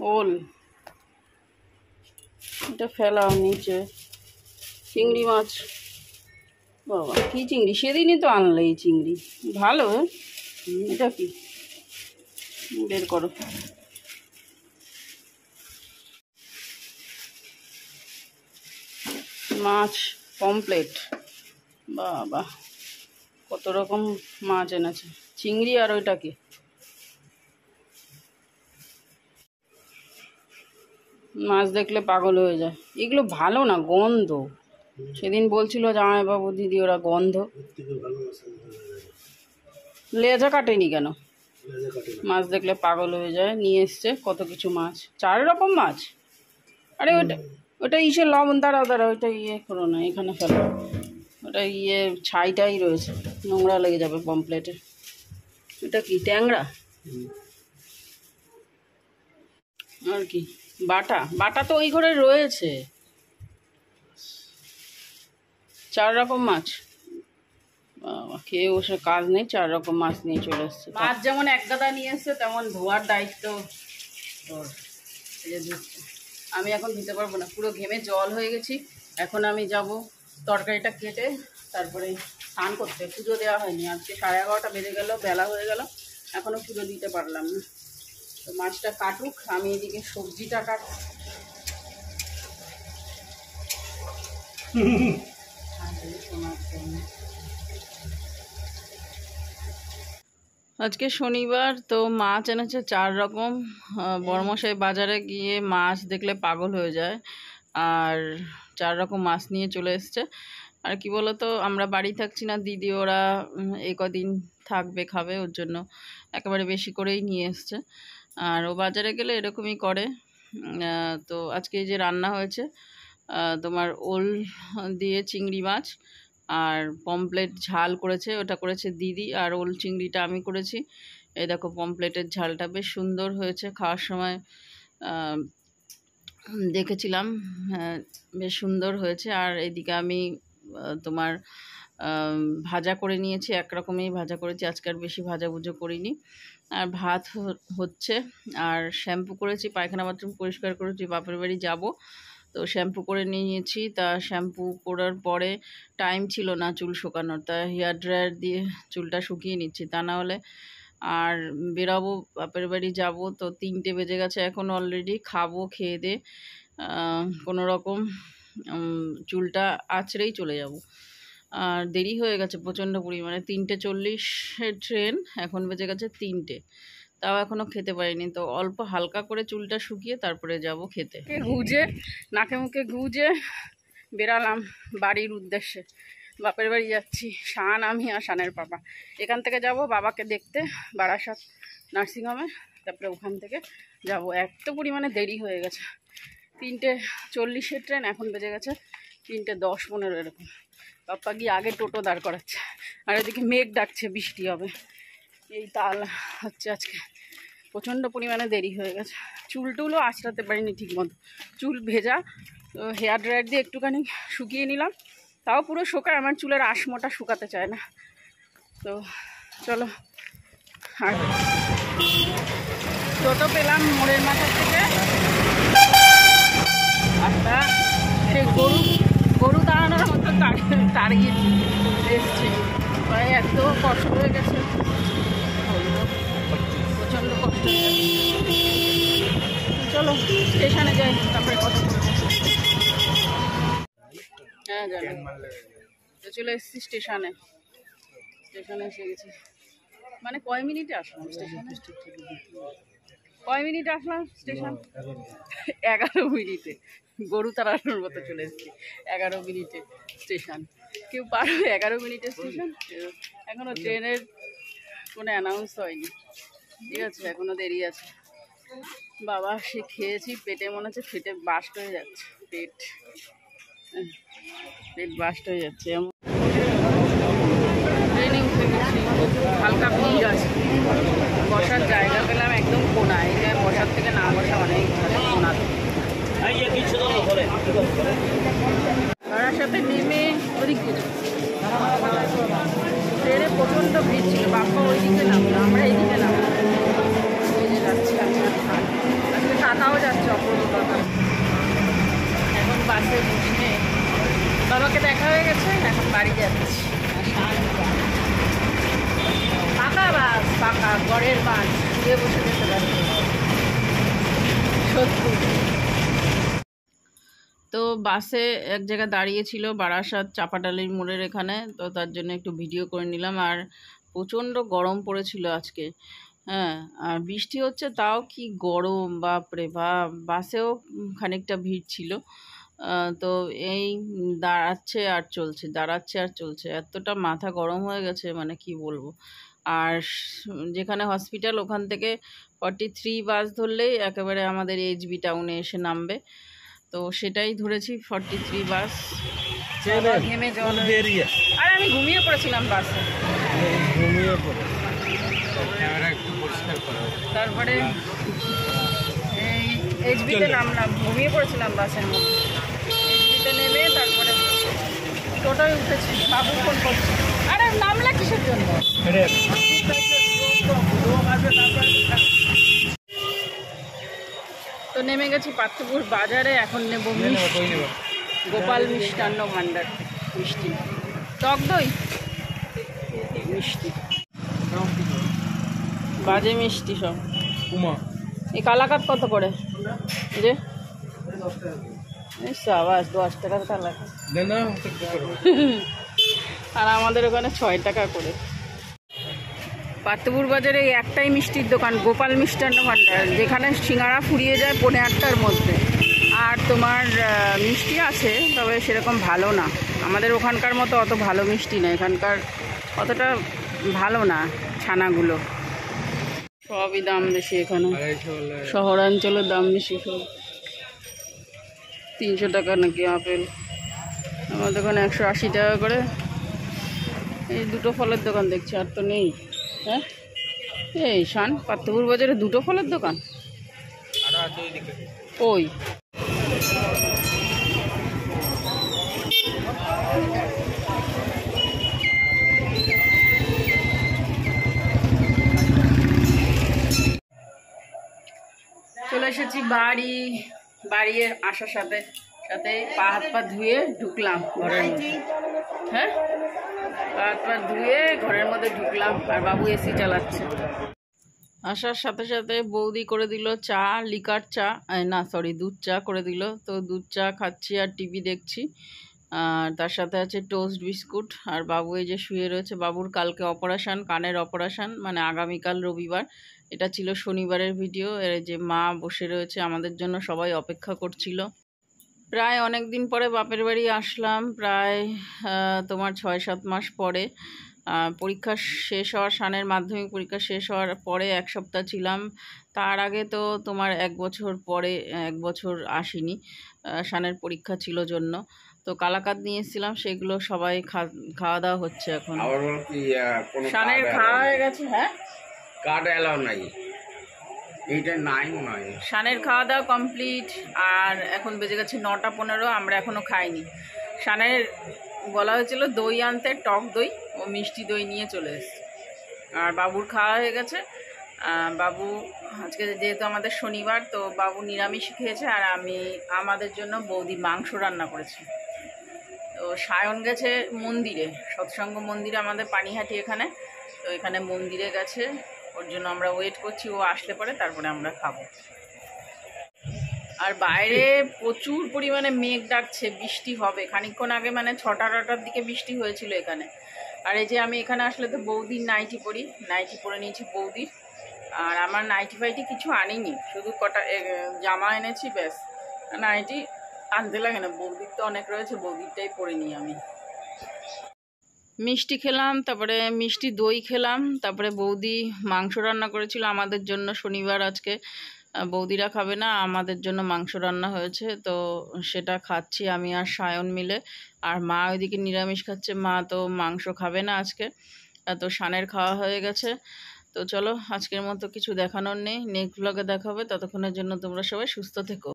ওল এটা ফেলাও নিচে। চিংড়ি মাছ, বাবা কি চিংড়ি, সেদিনই তো আনলে এই চিংড়ি, ভালো। এটা কি, বের করো। মাছ পমপ্লেট, বাবা কত রকম মাছ এনেছে। চিংড়ি আর ওইটা কি, মাছ দেখলে পাগল হয়ে যায়। এগুলো ভালো না, গন্ধ। সেদিন বলছিল জামাইবাবু দিদি ওরা গন্ধ। লেজা কাটেনি কেন? মাছ দেখলে পাগল হয়ে যায়। নিয়ে এসছে কত কিছু মাছ, 4 রকম মাছ। আরে ওটা ওটা ইসে লবণ, দাঁড়াও দাঁড়াও, ওইটা ইয়ে করো না, এখানে ফেলো। ওটা ইয়ে ছাইটাই রয়েছে, নোংরা লেগে যাবে পমপ্লেটে। এটা কি, ট্যাংরা? আর কি, বাটা? বাটা তো ওই ঘরে রয়েছে। 4 রকম মাছ, খেয়ে বসে কাজ নেই, 4 রকম মাছ নিয়ে চলে এসছে। মাছ যেমন এক গাদা নিয়ে এসছে, তেমন ধোয়ার দায়িত্ব তোর। আমি এখন দিতে পারবো না, পুরো ঘেমে জল হয়ে গেছি। এখন আমি যাব তরকারিটা কেটে, তারপরে স্নান করতে। পুজো দেওয়া হয়নি আজকে, 11:30 বেজে গেল, বেলা হয়ে গেল, এখনও পুজো দিতে পারলাম না। তো মাছটা কাটুক, আমি এদিকে সবজিটা কাট। আজকে শনিবার, তো মাছ এনেছে 4 রকম। বড়মশাই বাজারে গিয়ে মাছ দেখলে পাগল হয়ে যায়, আর 4 রকম মাছ নিয়ে চলে এসছে। আর কি বলতো, আমরা বাড়ি থাকছি না, দিদি ওরা এই কদিন থাকবে, খাবে, ওর জন্য একেবারে বেশি করেই নিয়ে এসছে। আর ও বাজারে গেলে এরকমই করে। তো আজকে যে রান্না হয়েছে, তোমার ওল দিয়ে চিংড়ি মাছ আর পমপ্লেট ঝাল করেছে, ওটা করেছে দিদি, আর ওল চিংড়িটা আমি করেছি। এই দেখো পমপ্লেটের ঝালটা বেশ সুন্দর হয়েছে, খাওয়ার সময় দেখেছিলাম, বেশ সুন্দর হয়েছে। আর এদিকে আমি তোমার ভাজা করে নিয়েছি, একরকমই ভাজা করেছি, আজকে আর বেশি ভাজাভুজো করিনি। আর ভাত হচ্ছে, আর শ্যাম্পু করেছি, পায়খানা বাথরুম পরিষ্কার করেছি, বাপের বাড়ি যাব, তো শ্যাম্পু করে নিয়েছি। তা শ্যাম্পু করার পরে টাইম ছিল না চুল শুকানোর, তা হেয়ার ড্রায়ার দিয়ে চুলটা শুকিয়ে নিচ্ছি, তা না হলে আর বেরাবো, বাপের বাড়ি যাব। তো 3টে বেজে গেছে এখন অলরেডি, খাবো, খেয়ে দিয়ে কোনো রকম চুলটা আঁচড়েই চলে যাব। আর দেরি হয়ে গেছে প্রচণ্ড পরিমাণে, 3:40-এর ট্রেন, এখন বেজে গেছে 3টে, তাও এখনও খেতে পারিনি। তো অল্প হালকা করে চুলটা শুকিয়ে তারপরে যাব খেতে। গুজে নাকে মুখে গুজে বেরালাম বাড়ির উদ্দেশ্যে, বাপের বাড়ি যাচ্ছি। শান, আমি আর শানের পাপা। এখান থেকে যাব বাবাকে দেখতে বারাসাত নার্সিংহোমে, তারপরে ওখান থেকে যাব। এত পরিমাণে দেরি হয়ে গেছে, 3:40-এর ট্রেন, এখন বেজে গেছে 3:10-15 এরকম। পাপ্পা গিয়ে আগে টোটো দাঁড় করাচ্ছে, আর এদিকে মেঘ ডাকছে, বৃষ্টি হবে। এই তাল হচ্ছে আজকে, প্রচণ্ড পরিমাণে দেরি হয়ে গেছে। চুল টুলও আঁচড়াতে পারিনি ঠিক মতো, চুল ভেজা। তো হেয়ার ড্রায়ার দিয়ে একটুখানি শুকিয়ে নিলাম, তাও পুরো শুকায়, আমার চুলের আশমোটা শুকাতে চায় না। তো চলো, আর টোটো পেলাম মোড়ের মাথা থেকে। একটা সে গরু দাঁড়ানোর মতো দাঁড়িয়ে এসছে, প্রায় এত কষ্ট হয়ে গেছে, প্রচণ্ড কষ্ট হয়ে গেছে। চলো স্টেশনে যাই, তারপরে কথা বলবো। হ্যাঁ জানি, তো চলে এসেছি স্টেশনে এসে গেছি। মানে কয় মিনিটে আসলাম স্টেশনে? কয় মিনিটে আসলাম স্টেশন? 11 মিনিটে, গরু তাড়ানোর মতো চলে এসেছি। 11 মিনিটে স্টেশন, কেউ পারবে 11 মিনিটে স্টেশন? এখনও ট্রেনের কোনো অ্যানাউন্স হয়নি, ঠিক আছে, এখনও দেরি আছে। বাবা সে খেয়েছি, পেটে মনে হচ্ছে ফেটে বাস্ট হয়ে যাচ্ছে, পেট বাস্ট হয়ে যাচ্ছে। এমন ট্রেনে উঠে গেছি, হালকা ভিড় আছে, বসার জায়গা পেলাম একদম কোনায়। এই জায়গায় বসার থেকে না বসা অনেক ভালো, কোনাতে। তার সাথে নেমে ওদিক ট্রেনে প্রচণ্ড ভিড় ছিল, বাপ্পা ওইদিকে নামলো, আমরা এইদিকে নামলাম। এই যে যাচ্ছি, আজকে টাকাও বাসে বসে বাবাকে দেখা হয়ে গেছে, এখন বাড়ি যাচ্ছি। ফাঁকা বাস, ফাঁকা, ঘরের বাস, শুয়ে বসে যেতে পারবে সত্যি। তো বাসে এক জায়গায় দাঁড়িয়েছিল বারাসাত চাপাডালির মোড়ের এখানে, তো তার জন্য একটু ভিডিও করে নিলাম। আর প্রচণ্ড গরম পড়েছিল আজকে, হ্যাঁ, আর বৃষ্টি হচ্ছে তাও কি গরম, বাপরে বাপ। বাসেও খানিকটা ভিড় ছিল। তো এই দাঁড়াচ্ছে আর চলছে, দাঁড়াচ্ছে আর চলছে, এতটা মাথা গরম হয়ে গেছে মানে কি বলবো। আর যেখানে হসপিটাল ওখান থেকে 43 বাস ধরলেই একেবারে আমাদের এইচবি টাউনে এসে নামবে। তো সেটাই ধরেছি 43 বাস। ঘেমে জল, আর আমি ঘুমিয়ে পড়েছিলাম বাসে। তারপরে এই এইচবিতে নামলাম, ঘুমিয়ে পড়েছিলাম বাসের মধ্যে। এইচবিতে নেমে তারপরে টোটোয় উঠেছি, বাবু ফোন করছি। আরে নামলা কিসের জন্য? তো নেমে গেছি পাত্রপুর বাজারে, এখন নেব গোপাল মিষ্টান্ন ভাণ্ডার মিষ্টি, টক দই মিষ্টি, বাজে মিষ্টি সব। এই কালাকাত কত করে? যে সাবাস, 10 টাকার কালাকাত। আর আমাদের ওখানে 6 টাকা করে। পাত্রপুর বাজারে এই একটাই মিষ্টির দোকান, গোপাল মিষ্টান্ন ভাণ্ডার, যেখানে সিঙ্গারা ফুরিয়ে যায় 8:45-টার মধ্যে। আর তোমার মিষ্টি আছে, তবে সেরকম ভালো না। আমাদের ওখানকার মতো অত ভালো মিষ্টি না, এখানকার অতটা ভালো না ছানাগুলো। সবই দাম বেশি এখানে, শহরাঞ্চলের দাম বেশি সব। 300 টাকা নাকি আপেল, আমাদের ওখানে 180 টাকা করে। এই দুটো ফলের দোকান দেখছি, আর তো নেই। হ্যাঁ, এই শান পাত্রপুর বাজারে দুটো ফলের দোকান ওই। চলে এসেছি বাড়ি। বাড়ি আসার সাথে সাথে পা হাত পা ধুয়ে ঢুকলাম ঘরের মধ্যে। হ্যাঁ, পা হাত পা ধুয়ে ঘরের মধ্যে ঢুকলাম, আর বাবু এসি চালাচ্ছে। আসার সাথে সাথে বৌদি করে দিল চা, লিকার চা, না সরি দুধ চা করে দিল। তো দুধ চা খাচ্ছি আর টিভি দেখছি। আর তার সাথে আছে টোস্ট বিস্কুট। আর বাবু এই যে শুয়ে রয়েছে। বাবুর কালকে অপারেশান, কানের অপারেশান, মানে আগামীকাল রবিবার। এটা ছিল শনিবারের ভিডিও। এর যে মা বসে রয়েছে আমাদের জন্য, সবাই অপেক্ষা করছিল। প্রায় অনেক দিন পরে বাপের বাড়ি আসলাম, প্রায় তোমার 6-7 মাস পরে। পরীক্ষা শেষ হওয়ার, শানের মাধ্যমিক পরীক্ষা শেষ হওয়ার পরে 1 সপ্তাহ ছিলাম। তার আগে তো তোমার 1 বছর পরে, 1 বছর আসিনি, শানের পরীক্ষা ছিল জন্য। তো কালাকাত নিয়ে এসেছিলাম, সেগুলো সবাই খাওয়া দাওয়া হচ্ছে এখন। শানের খাওয়া হয়ে গেছে। হ্যাঁ, কার্ড অ্যালাউ নাই, এইটা নাই নয়। শানের খাওয়া দাওয়া কমপ্লিট। আর এখন বেজে গেছে 9টা 15, আমরা এখনও খাইনি। শানের বলা হয়েছিল দই আনতে, টক দই, ও মিষ্টি দই নিয়ে চলে এসেছে। আর বাবুর খাওয়া হয়ে গেছে। বাবু আজকে যেহেতু আমাদের শনিবার, তো বাবু নিরামিষ খেয়েছে। আর আমাদের জন্য বৌদি মাংস রান্না করেছে। তো সায়ন গেছে মন্দিরে, সৎসঙ্গ মন্দিরে আমাদের পানিহাটি এখানে। তো এখানে মন্দিরে গেছে, ওর জন্য আমরা ওয়েট করছি, ও আসলে পরে তারপরে আমরা খাবো। আর বাইরে প্রচুর পরিমাণে মেঘ ডাকছে, বৃষ্টি হবে খানিকক্ষণ আগে, মানে 6টা-8টার দিকে বৃষ্টি হয়েছিল এখানে। আর এই যে আমি এখানে আসলে তো বৌদির নাইটি পরি, নাইটি পরে নিয়েছি বৌদির। আর আমার নাইটি ফাইটি কিছু আনিনি, শুধু কটা জামা এনেছি ব্যাস। নাইটি আনতে লাগে না, বৌদির তো অনেক রয়েছে, বৌদিরটাই পরে নিই আমি। মিষ্টি খেলাম, তারপরে মিষ্টি দই খেলাম, তারপরে বৌদি মাংস রান্না করেছিল আমাদের জন্য। শনিবার আজকে বৌদিরা খাবে না, আমাদের জন্য মাংস রান্না হয়েছে, তো সেটা খাচ্ছি আমি আর সায়ন মিলে। আর মা ওইদিকে নিরামিষ খাচ্ছে, মা তো মাংস খাবে না আজকে। তো শানের খাওয়া হয়ে গেছে। তো চলো, আজকের মতো কিছু দেখানোর নেই, নেক্সট ব্লগে দেখা হবে। ততক্ষণের জন্য তোমরা সবাই সুস্থ থেকো।